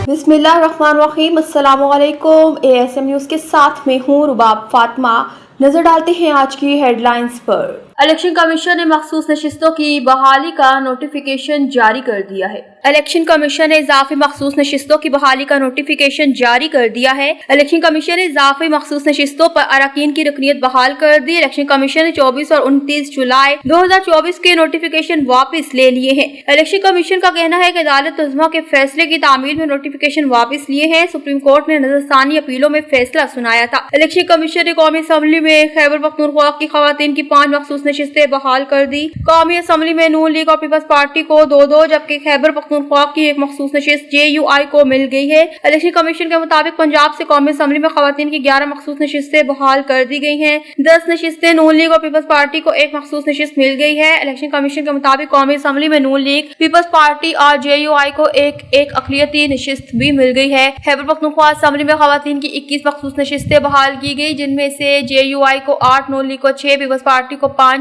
बिस्मिल्लाहिर्रहमानिर्रहीम। अस्सलाम वालेकुम। ASM न्यूज़ के साथ में हूँ रुबाब फातिमा। नजर डालते हैं आज की हेडलाइंस पर। इलेक्शन कमीशन ने मखसूस नशिस्तों की बहाली का नोटिफिकेशन जारी कर दिया है। इलेक्शन कमीशन ने इजाफी मखसूस नशिस्तों की बहाली का नोटिफिकेशन जारी कर दिया है। इलेक्शन कमीशन ने इजाफी मखसूस नशिस्तों पर अरकान की रुकनियत बहाल कर दी। इलेक्शन कमीशन ने 24 और 29 जुलाई 2024 के नोटिफिकेशन वापस ले लिए हैं। इलेक्शन कमीशन का कहना है कि अदालत उज़्मा के फैसले की तामील में नोटिफिकेशन वापस लिए हैं। सुप्रीम कोर्ट ने नजरसानी अपीलों में फैसला सुनाया था। इलेक्शन कमीशन ने कौमी असम्बली में खैबर पख्तूनख्वा की खवातीन की 5 मखसूस नशिस्तें बहाल कर दी। कौमी असम्बली में नून लीग और पीपल्स पार्टी को 2-2 जबकि खैबर पख्तूनख्वा की एक मखसूस नशिस्त JUI को मिल गई है। इलेक्शन कमीशन के मुताबिक पंजाब से कौमी असम्बली में खवातीन की 11 मखसूस नशिस्तें बहाल कर दी गई हैं। 10 नशिस्तें नून लीग और पीपल्स पार्टी को एक मखसूस नशिस्त मिल गई है। इलेक्शन कमीशन के मुताबिक कौमी असम्बली में नून लीग, पीपल्स पार्टी और JUI को एक अक़लियती नशिस्त भी मिल गई है। खैबर पख्तूनख्वा असम्बली में खवातीन की 21 मखसूस नशिस्तें बहाल की गई, जिनमें से JUI को 8, नून लीग को 6, पीपल्स पार्टी को 5,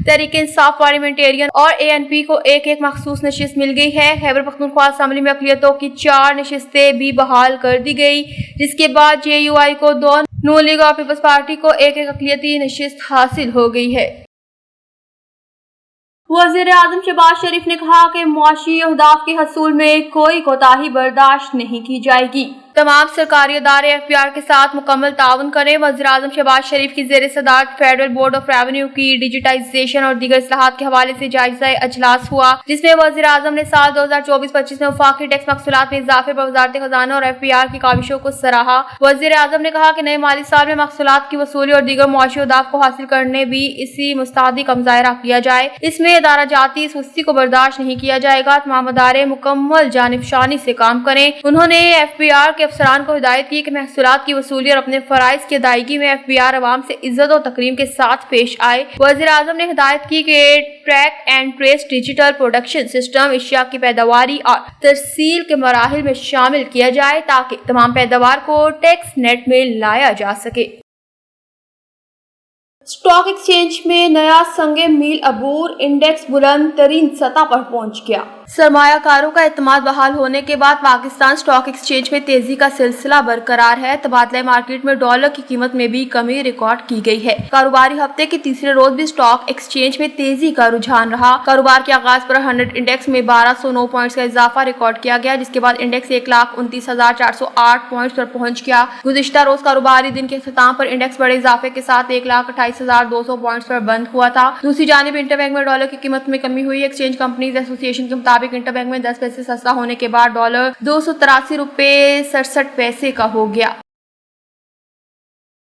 तहरीक-ए-इंसाफ पार्लियामेंटेरियन और ANP को एक मखसूस नशिस्त मिल गई है। खैबर पख्तूनख्वा असम्बली में अक़लियतों की 4 नशिस्तें भी बहाल कर दी गई, जिसके बाद JUI को 2, नून लीग और पीपल्स पार्टी को एक अक़लियती नशिस्त हासिल हो गई है। वज़ीर-ए-आज़म शहबाज शरीफ ने कहा कि मुआशी अहदाफ के हसूल में कोई कोताही बर्दाश्त नहीं की जाएगी। तमाम सरकारी इदारे FPR के साथ मुकम्मल ताउन करें। वज़ीर-ए-आज़म शहबाज शरीफ की ज़ेर सदारत फेडरल बोर्ड ऑफ रेवेन्यू की डिजिटाइजेशन और दीगर इस्लाहात के हवाले से जायजा अजलास हुआ, जिसमें वज़ीर-ए-आज़म ने साल 2024-25 में वफाकी टैक्स महसूलात में इजाफे पर वज़ारत खजाना और FPR की काविशों को सराहा। वज़ीर-ए-आज़म ने कहा कि नए माली साल में महसूलात की वसूली और दीगर मुआशी अहदाफ को हासिल करने भी इसी मुस्तहदी का मुज़ाहरा किया जाए। इसमें इदारा जाती सुस्ती को बर्दाश्त नहीं किया जाएगा। तमाम इदारे मुकम्मल जानिबशानी से काम करें। उन्होंने FPR के अफसरान को हिदायत की कि महसूलात की वसूली और अपने फराइज की अदायगी में FPR अवाम से इज्जत और तकरीम के साथ पेश आए। वज़ीर-ए-आज़म ने हिदायत की कि track and trace digital production system Asia की पैदावारी और तरसील के मराहिल में शामिल किया जाए ताकि तमाम पैदावार को टैक्स नेट में लाया जा सके। स्टॉक एक्सचेंज में नया संगे मील अबूर इंडेक्स बुलंद तरीन सतह पर पहुंच गया। सरमायाकारों का एतमाद बहाल होने के बाद पाकिस्तान स्टॉक एक्सचेंज में तेजी का सिलसिला बरकरार है। तबादला मार्केट में डॉलर की कीमत में भी कमी रिकॉर्ड की गई है। कारोबारी हफ्ते के तीसरे रोज भी स्टॉक एक्सचेंज में तेजी का रुझान रहा। कारोबार के आगाज पर 100 इंडेक्स में 1209 पॉइंट्स का इजाफा रिकॉर्ड किया गया, जिसके बाद इंडेक्स 1,29,408 पॉइंट्स पर पहुंच गया। गुज़िश्ता रोज कारोबारी दिन के इख्तिताम पर इंडेक्स बड़े इजाफे के साथ 1,28,200 पॉइंट्स पर बंद हुआ था। दूसरी जानिब इंटरबैंक में डॉलर की कीमत में कमी हुई। एक्सचेंज कंपनीज एसोसिएशन के मुताबिक इंटरबैंक में 10 पैसे सस्ता होने के बाद डॉलर 283 रुपए 67 पैसे का हो गया।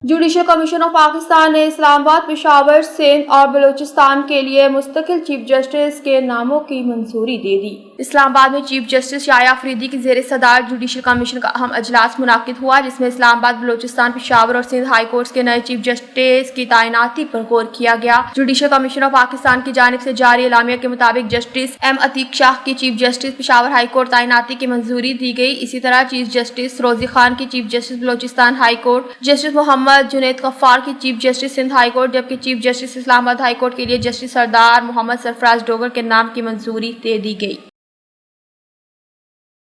जुडिशल कमीशन ऑफ पाकिस्तान ने इस्लामाबाद, पेशावर, सिंध और बलूचिस्तान के लिए मुस्तकिल चीफ जस्टिस के नामों की मंजूरी दे दी। इस्लामाबाद में चीफ जस्टिस याया अफरीदी की ज़ेर सदारत जुडिशल कमीशन का अहम अजलास मुनाकिद हुआ, जिसमें इस्लामाबाद, बलूचिस्तान, पेशावर और सिंध हाई कोर्ट्स के नए चीफ जस्टिस की तैनाती पर गौर किया गया। जुडिशल कमीशन ऑफ पाकिस्तान की जानिब से जारी एलामिया के मुताबिक जस्टिस M अतीक शाह की chief justice Peshawar high court तैनाती की मंजूरी दी गई। इसी तरह चीफ जस्टिस रोजी खान की chief justice Balochistan high court, justice Mohammad Junaid Ghaffar की chief justice Sindh high court, जबकि chief justice Islamabad high court के लिए जस्टिस सरदार मोहम्मद सरफराज डोगर के नाम की मंजूरी दे दी गई।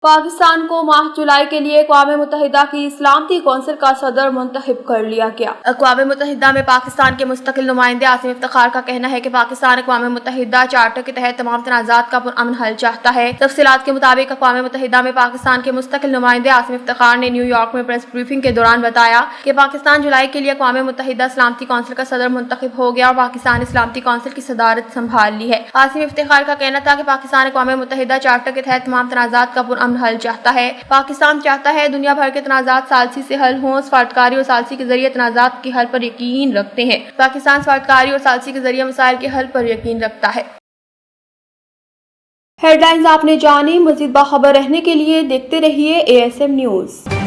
पाकिस्तान को माह जुलाई के लिए अक़वाम मुत्तहिदा की सलामती कौंसिल का सदर मुंतखब कर लिया गया। अक़वाम मुत्तहिदा में पाकिस्तान के मुस्तकिल नुमाइंदे आसिम इफ्तिखार का कहना है कि पाकिस्तान अक़वाम मुत्तहिदा चार्टर के तहत तमाम तनाज़ात का पुरअमन हल चाहता है। तफसीलात के मुताबिक अक़वाम मुत्तहिदा में पाकिस्तान के मुस्तकिल नुमाइंदे आसिम इफ्तिखार ने न्यूयॉर्क में प्रेस ब्रीफिंग के दौरान बताया कि पाकिस्तान जुलाई के लिए अक़वाम मुत्तहिदा सलामती कौंसिल का सदर मुंतखब हो गया और पाकिस्तान ने सलामती कौंसिल की सदारत संभाल ली है। आसिम इफ्तिखार का कहना था कि पाकिस्तान अक़वाम मुत्तहिदा चार्टर के तहत तमाम तनाज़ात का पुरअमन हल चाहता है। पाकिस्तान चाहता है दुनिया भर के तनाज़ात सालसी से हल हों। सफारतकारी और सालसी के जरिए तनाज़ात के हल पर यकीन रखते हैं। पाकिस्तान सफारतकारी और सालसी के जरिए मसाइल के हल पर यकीन रखता है। हेडलाइंस आपने जानी। मज़ीद बाखबर रहने के लिए देखते रहिए ASM न्यूज़।